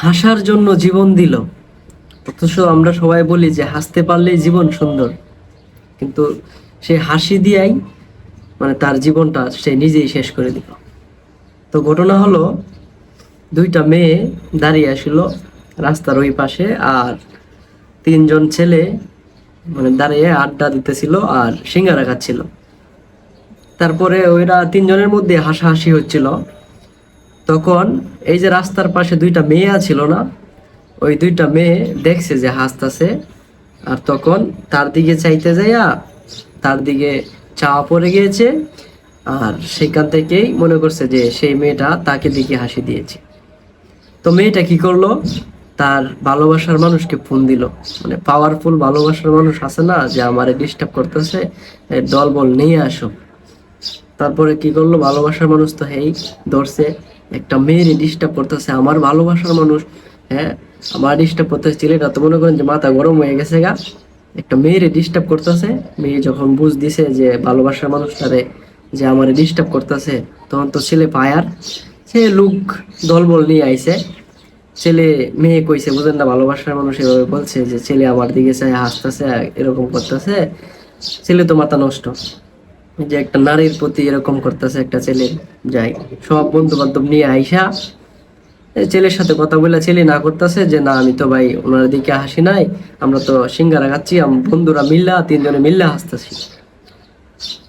হাসার জন্য জীবন দিল। অথচ আমরা সবাই বলি যে হাসতে পারলেই জীবন সুন্দর, কিন্তু সে হাসি দিয়াই মানে তার জীবনটা সে নিজেই শেষ করে দিল। তো ঘটনা হলো, দুইটা মেয়ে দাঁড়িয়ে আসলো রাস্তার ওই পাশে, আর তিনজন ছেলে মানে দাঁড়িয়ে আড্ডা দিতেছিল আর সিঙ্গারা খাচ্ছিল। তারপরে ওইরা তিনজনের মধ্যে হাসাহাসি হচ্ছিল। তখন এই যে রাস্তার পাশে দুইটা মেয়ে ছিল না, ওই দুইটা মেয়ে দেখছে যে হাসতাছে, আর তখন তার দিকে চাইতে যাইয়া তার দিকে চাওয়া পড়ে গিয়েছে। আর সেখান থেকেই মনে করছে যে সেই মেয়েটা তাকে দিকে হাসি দিয়েছে। তো মেয়েটা কি করলো, তার ভালোবাসার মানুষকে ফোন দিল। মানে পাওয়ারফুল ভালোবাসার মানুষ আছে না, যে আমারে ডিস্টার্ব করতেছে, দল বল নিয়ে আসো। তারপরে কি করলো, ভালোবাসার মানুষ তো হেই ধরছে, একটা মেয়ের ডিস্টার্ব করতেছে আমার ভালোবাসার মানুষ। হ্যাঁ, আমার ডিস্টার্ব করতেছে, ছেলেটা তো মনে করেন যে মাথা গরম হয়ে গেছে গা, একটা মেয়ের ডিস্টার্ব করতেছে। মেয়ে যখন বুঝ দিছে যে ভালোবাসার মানুষটারে যে আমার ডিস্টার্ব করতেছে, তখন তো ছেলে পায়ার, সে লোক দলবল নিয়ে আইছে। ছেলে মেয়ে কইছে বুঝেন না, ভালোবাসার মানুষ এভাবে বলছে যে ছেলে আমার দিকে চাই হাসতেছে এরকম করতেছে, ছেলে তো মাথা নষ্ট। যে একটা নারীর প্রতি এরকম করতেছে একটা ছেলে, যাই সব বন্ধু বান্ধব নিয়ে আইসা ছেলের সাথে কথা বলে ছেলে না করতেছে যে না আমি তো ভাই ওনার দিকে হাসি নাই, আমরা তো সিঙ্গারা খাচ্ছি, বন্ধুরা মিল্লা তিনজনে মিল্লা হাসতেছি।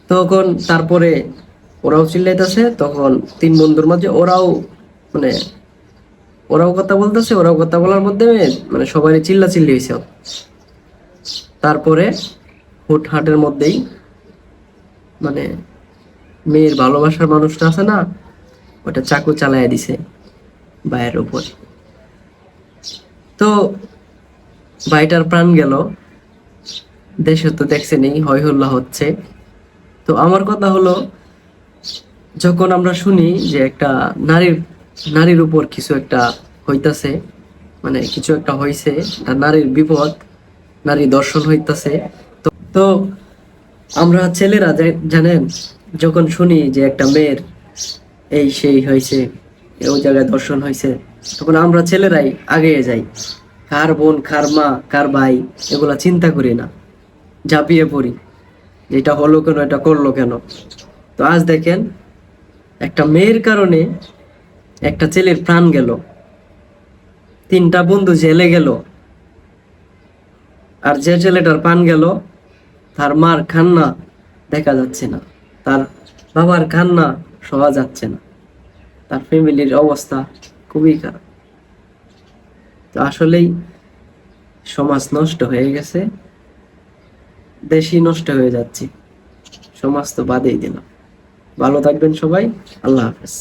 তখন তারপরে ওরাও চিল্লাইতেছে, তখন তিন বন্ধুর মাঝে ওরাও মানে ওরাও কথা বলতেছে, ওরাও কথা বলার মধ্যে মানে সবাই চিল্লা চিল্লি হয়েছে। তারপরে হুটহাটের মধ্যেই মানে মেয়ের ভালোবাসার মানুষটা আছে না, ওটা চাকু চালাইয়া দিছে ভাইয়ের উপর। তো ভাইটার প্রাণ গেল। দেশে তো দেখছেনই হই হল্লা হচ্ছে। তো আমার কথা হলো, যখন আমরা শুনি যে একটা নারীর নারীর উপর কিছু একটা হইতাছে, মানে কিছু একটা হইছে, নারীর বিপদ, নারী দর্শন হইতাছে, তো তো আমরা ছেলেরা জানেন, যখন শুনি যে একটা মেয়ের এই সেই হয়েছে, ওই জায়গায় দর্শন হয়েছে, তখন আমরা ছেলেরাই আগে যাই, কার বোন কার মা কার ভাই এগুলা চিন্তা করি না, ঝাঁপিয়ে পড়ি, যেটা হলো কেন, এটা করলো কেন। তো আজ দেখেন, একটা মেয়ের কারণে একটা ছেলের প্রাণ গেল, তিনটা বন্ধু জেলে গেল, আর যে ছেলেটার প্রাণ গেল তার মার কান্না দেখা যাচ্ছে না, তার বাবার কান্না শোয়া যাচ্ছে না, তার ফ্যামিলির অবস্থা খুবই খারাপ। তো আসলেই সমাজ নষ্ট হয়ে গেছে, দেশই নষ্ট হয়ে যাচ্ছে, সমাজ তো বাদেই দিলাম। ভালো থাকবেন সবাই, আল্লাহ হাফেজ।